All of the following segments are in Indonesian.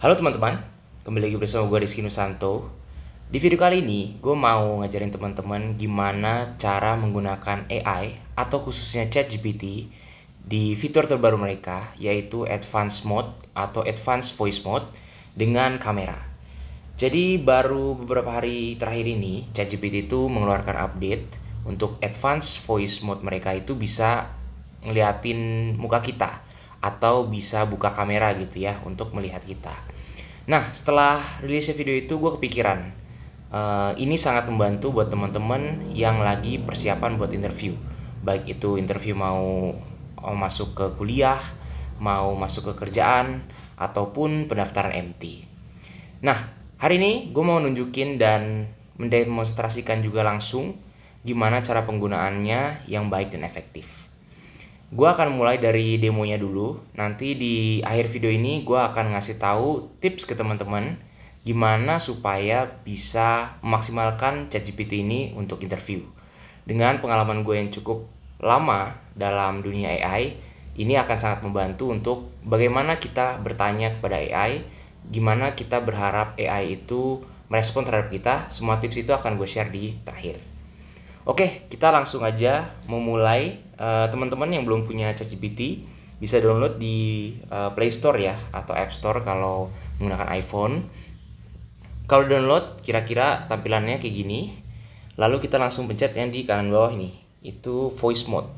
Halo teman-teman, kembali lagi bersama gue Rizky Nusanto. Di video kali ini, gue mau ngajarin teman-teman gimana cara menggunakan AI atau khususnya ChatGPT di fitur terbaru mereka, yaitu Advanced Mode atau Advanced Voice Mode dengan kamera. Jadi baru beberapa hari terakhir ini, ChatGPT itu mengeluarkan update untuk Advanced Voice Mode mereka itu bisa ngeliatin muka kita atau bisa buka kamera gitu ya untuk melihat kita. Nah, setelah rilisnya video itu gue kepikiran, ini sangat membantu buat teman-teman yang lagi persiapan buat interview. Baik itu interview mau masuk ke kuliah, mau masuk ke kerjaan, ataupun pendaftaran MT. Nah, hari ini gue mau nunjukin dan mendemonstrasikan juga langsung gimana cara penggunaannya yang baik dan efektif. Gue akan mulai dari demonya dulu. Nanti di akhir video ini gue akan ngasih tahu tips ke teman-teman gimana supaya bisa memaksimalkan ChatGPT ini untuk interview. Dengan pengalaman gue yang cukup lama dalam dunia AI, ini akan sangat membantu untuk bagaimana kita bertanya kepada AI, gimana kita berharap AI itu merespon terhadap kita. Semua tips itu akan gue share di terakhir. Oke, kita langsung aja memulai. Teman-teman yang belum punya ChatGPT bisa download di Play Store ya atau App Store kalau menggunakan iPhone. Kalau download kira-kira tampilannya kayak gini. Lalu kita langsung pencet yang di kanan bawah ini, itu voice mode.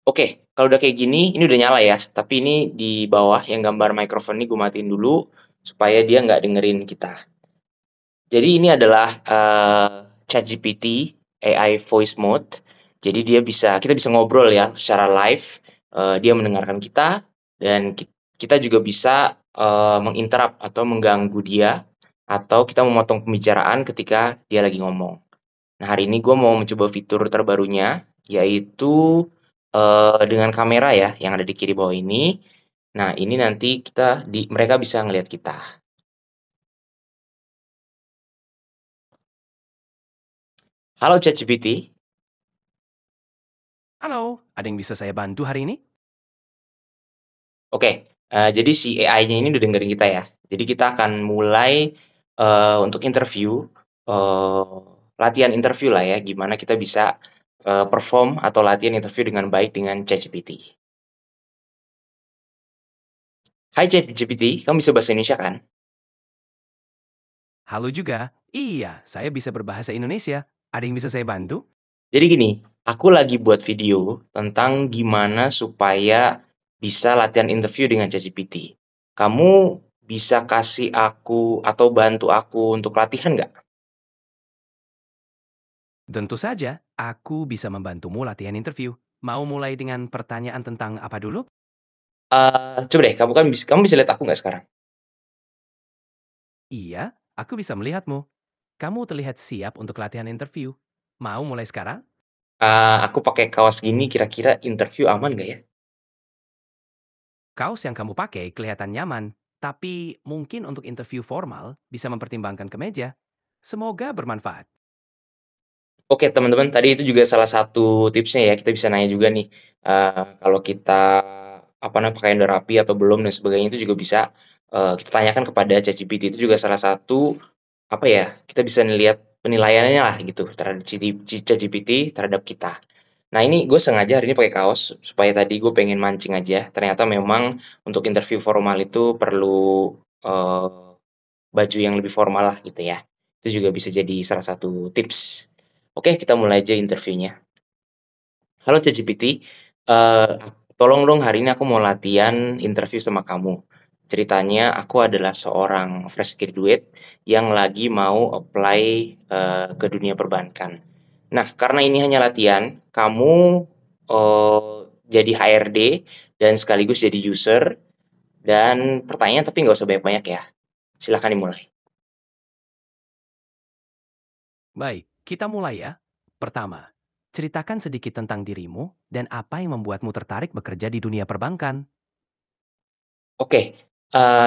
Oke, kalau udah kayak gini, ini udah nyala ya. Tapi ini di bawah yang gambar microphone ini gue matiin dulu supaya dia nggak dengerin kita. Jadi ini adalah ChatGPT AI voice mode. Jadi kita bisa ngobrol ya secara live. Dia mendengarkan kita dan kita juga bisa menginterrupt atau mengganggu dia atau kita memotong pembicaraan ketika dia lagi ngomong. Nah, hari ini gue mau mencoba fitur terbarunya yaitu dengan kamera ya yang ada di kiri bawah ini. Nah, ini nanti mereka bisa ngelihat kita. Halo ChatGPT. Halo, ada yang bisa saya bantu hari ini? Oke, jadi si AI-nya ini udah dengerin kita ya. Jadi kita akan mulai untuk interview, eee, latihan interview lah ya, gimana kita bisa perform atau latihan interview dengan baik dengan ChatGPT. Hai ChatGPT, kamu bisa bahasa Indonesia kan? Halo juga. Iya, saya bisa berbahasa Indonesia. Ada yang bisa saya bantu? Jadi gini, aku lagi buat video tentang gimana supaya bisa latihan interview dengan ChatGPT. Kamu bisa kasih aku atau bantu aku untuk latihan nggak? Tentu saja, aku bisa membantumu latihan interview. Mau mulai dengan pertanyaan tentang apa dulu? Coba deh, kamu bisa lihat aku nggak sekarang? Iya, aku bisa melihatmu. Kamu terlihat siap untuk latihan interview. Mau mulai sekarang? Aku pakai kaos gini kira-kira interview aman nggak ya? Kaos yang kamu pakai kelihatan nyaman, tapi mungkin untuk interview formal bisa mempertimbangkan kemeja. Semoga bermanfaat. Oke teman-teman, tadi itu juga salah satu tipsnya ya, kita bisa nanya juga nih, kalau kita, apa namanya, pakaian udah rapi atau belum dan sebagainya itu juga bisa, kita tanyakan kepada ChatGPT. Itu juga salah satu, apa ya, kita bisa ngelihat penilaiannya lah gitu terhadap ChatGPT terhadap kita. Nah ini gue sengaja hari ini pakai kaos supaya tadi gue pengen mancing aja. Ternyata memang untuk interview formal itu perlu baju yang lebih formal lah gitu ya. Itu juga bisa jadi salah satu tips. Oke, kita mulai aja interviewnya. Halo ChatGPT, eh tolong dong hari ini aku mau latihan interview sama kamu. Ceritanya aku adalah seorang fresh graduate yang lagi mau apply ke dunia perbankan. Nah, karena ini hanya latihan, kamu eh, jadi HRD dan sekaligus jadi user dan pertanyaan tapi nggak usah banyak-banyak ya. Silahkan dimulai. Baik, kita mulai ya. Pertama, ceritakan sedikit tentang dirimu dan apa yang membuatmu tertarik bekerja di dunia perbankan. Oke,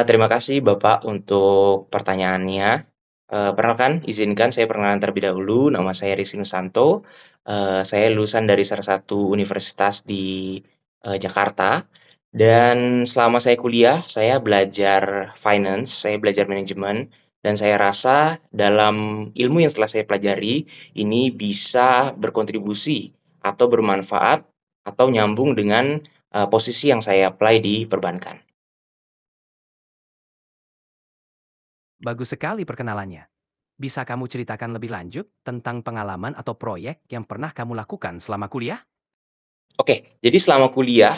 terima kasih Bapak untuk pertanyaannya. Perkenalkan, izinkan saya perkenalan terlebih dahulu, nama saya Rizky Nusanto. Saya lulusan dari salah satu universitas di Jakarta. Dan selama saya kuliah, saya belajar finance, saya belajar manajemen, dan saya rasa dalam ilmu yang setelah saya pelajari ini bisa berkontribusi atau bermanfaat atau nyambung dengan posisi yang saya apply di perbankan. Bagus sekali perkenalannya. Bisa kamu ceritakan lebih lanjut tentang pengalaman atau proyek yang pernah kamu lakukan selama kuliah? Oke, jadi selama kuliah,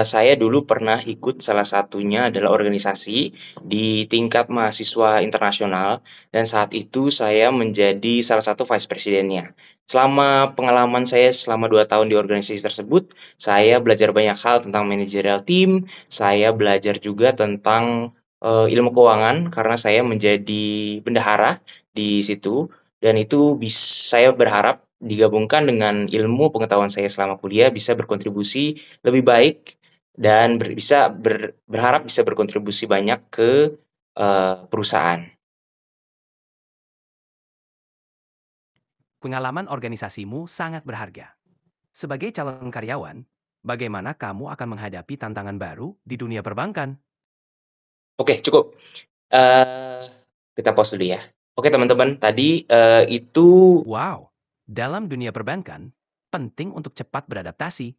saya dulu pernah ikut salah satunya adalah organisasi di tingkat mahasiswa internasional dan saat itu saya menjadi salah satu vice presidennya. Selama pengalaman saya selama 2 tahun di organisasi tersebut, saya belajar banyak hal tentang manajerial team, saya belajar juga tentang, ilmu keuangan karena saya menjadi bendahara di situ dan itu saya berharap digabungkan dengan ilmu pengetahuan saya selama kuliah bisa berkontribusi lebih baik dan berharap bisa berkontribusi banyak ke perusahaan. Pengalaman organisasimu sangat berharga. Sebagai calon karyawan, bagaimana kamu akan menghadapi tantangan baru di dunia perbankan? Oke, cukup. Eh, kita pause dulu ya. Oke, teman-teman, tadi itu. Wow, dalam dunia perbankan, penting untuk cepat beradaptasi.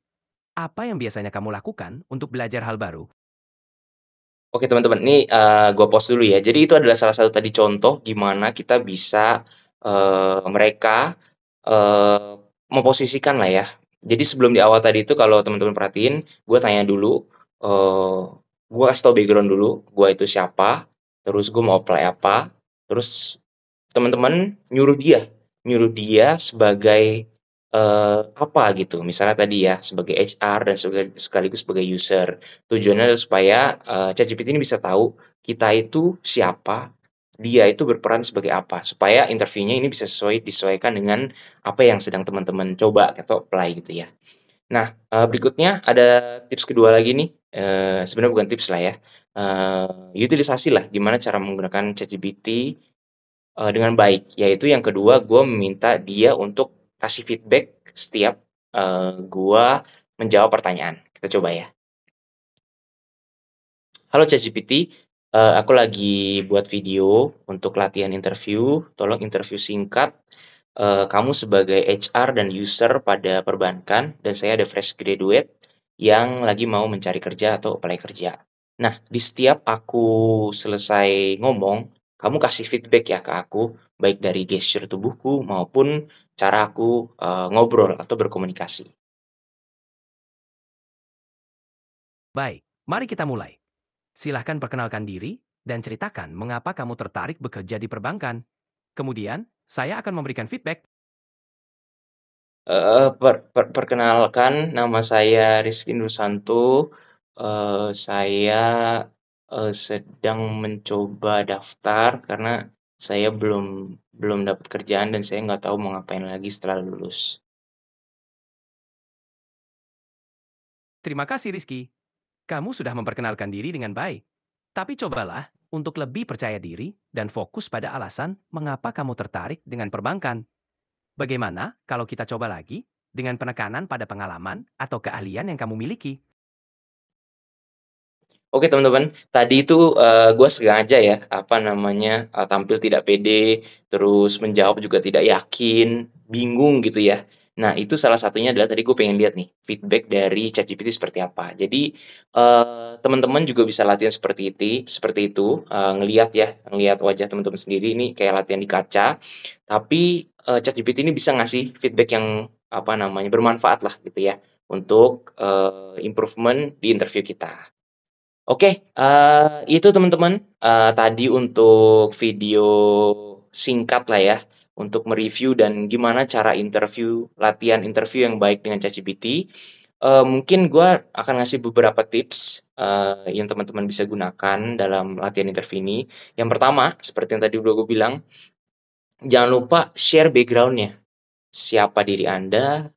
Apa yang biasanya kamu lakukan untuk belajar hal baru? Oke, teman-teman, ini gua pause dulu ya. Jadi itu adalah salah satu tadi contoh gimana kita bisa mereka eh memposisikan lah ya. Jadi sebelum di awal tadi itu kalau teman-teman perhatiin, gue tanya dulu, eh gue kasih tau background dulu, gue itu siapa, terus gue mau apply apa, terus teman-teman nyuruh dia sebagai apa gitu. Misalnya tadi ya sebagai HR dan sekaligus sebagai user. Tujuannya adalah supaya ChatGPT ini bisa tahu kita itu siapa, dia itu berperan sebagai apa, supaya interviewnya ini bisa disesuaikan dengan apa yang sedang teman-teman coba atau apply gitu ya. Nah, berikutnya ada tips kedua lagi nih, sebenarnya bukan tips lah ya, utilisasi lah gimana cara menggunakan ChatGPT dengan baik, yaitu yang kedua gue meminta dia untuk kasih feedback setiap gue menjawab pertanyaan. Kita coba ya. Halo ChatGPT, aku lagi buat video untuk latihan interview. Tolong interview singkat. Kamu sebagai HR dan user pada perbankan, dan saya ada fresh graduate yang lagi mau mencari kerja atau apply kerja. Nah, di setiap aku selesai ngomong, kamu kasih feedback ya ke aku, baik dari gesture tubuhku maupun cara aku ngobrol atau berkomunikasi. Baik, mari kita mulai. Silahkan perkenalkan diri dan ceritakan mengapa kamu tertarik bekerja di perbankan. Kemudian, saya akan memberikan feedback. Perkenalkan, nama saya Rizky Nursanto. Saya sedang mencoba daftar karena saya belum belum dapat kerjaan dan saya nggak tahu mau ngapain lagi setelah lulus. Terima kasih, Rizky. Kamu sudah memperkenalkan diri dengan baik. Tapi cobalah untuk lebih percaya diri dan fokus pada alasan mengapa kamu tertarik dengan perbankan. Bagaimana kalau kita coba lagi dengan penekanan pada pengalaman atau keahlian yang kamu miliki? Oke teman-teman, tadi itu gue sengaja ya, apa namanya, tampil tidak pede, terus menjawab juga tidak yakin, bingung gitu ya. Nah itu salah satunya adalah tadi gue pengen lihat nih feedback dari ChatGPT seperti apa. Jadi teman-teman juga bisa latihan seperti itu, ngelihat ya, ngelihat wajah teman-teman sendiri ini kayak latihan di kaca. Tapi ChatGPT ini bisa ngasih feedback yang apa namanya bermanfaat lah gitu ya untuk improvement di interview kita. Oke, itu teman-teman, tadi untuk video singkat lah ya, untuk mereview dan gimana cara latihan interview yang baik dengan ChatGPT. Mungkin gue akan ngasih beberapa tips, yang teman-teman bisa gunakan dalam latihan interview ini. Yang pertama, seperti yang tadi udah gue bilang, jangan lupa share background-nya. Siapa diri Anda,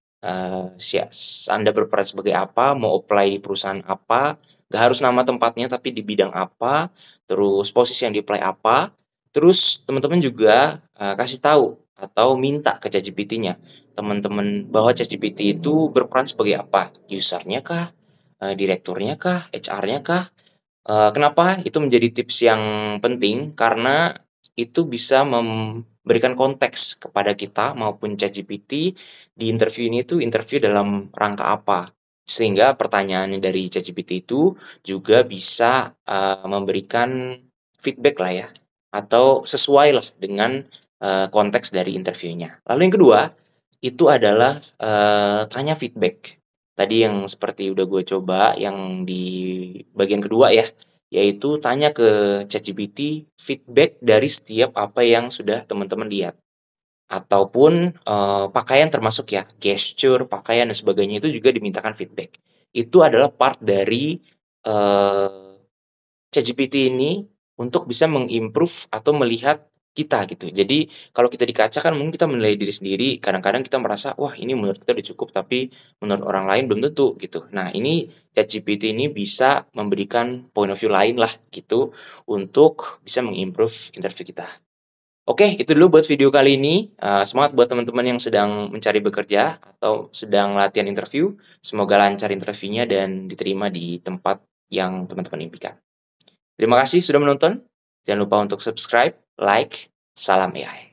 Anda berperan sebagai apa, mau apply di perusahaan apa, nggak harus nama tempatnya tapi di bidang apa, terus posisi yang di-apply apa, terus teman-teman juga kasih tahu atau minta ke ChatGPT-nya, teman-teman bahwa ChatGPT itu berperan sebagai apa? Usernya kah? Direkturnya kah? HR-nya kah? Kenapa itu menjadi tips yang penting? Karena itu bisa memberikan konteks kepada kita maupun ChatGPT di interview ini tuh interview dalam rangka apa. Sehingga pertanyaannya dari ChatGPT itu juga bisa memberikan feedback lah ya, atau sesuai lah dengan konteks dari interviewnya. Lalu yang kedua, itu adalah tanya feedback. Tadi yang seperti udah gue coba yang di bagian kedua ya, yaitu tanya ke ChatGPT feedback dari setiap apa yang sudah teman-teman lihat. Ataupun pakaian termasuk ya, gesture, pakaian dan sebagainya itu juga dimintakan feedback. Itu adalah part dari ChatGPT ini untuk bisa mengimprove atau melihat kita gitu. Jadi kalau kita di kaca kan mungkin kita menilai diri sendiri, kadang-kadang kita merasa, wah ini menurut kita udah cukup, tapi menurut orang lain belum tentu gitu. Nah ini ChatGPT ini bisa memberikan point of view lain lah gitu untuk bisa mengimprove interview kita. Oke, itu dulu buat video kali ini. Semangat buat teman-teman yang sedang mencari bekerja atau sedang latihan interview. Semoga lancar interviewnya dan diterima di tempat yang teman-teman impikan. Terima kasih sudah menonton. Jangan lupa untuk subscribe, like, salam AI.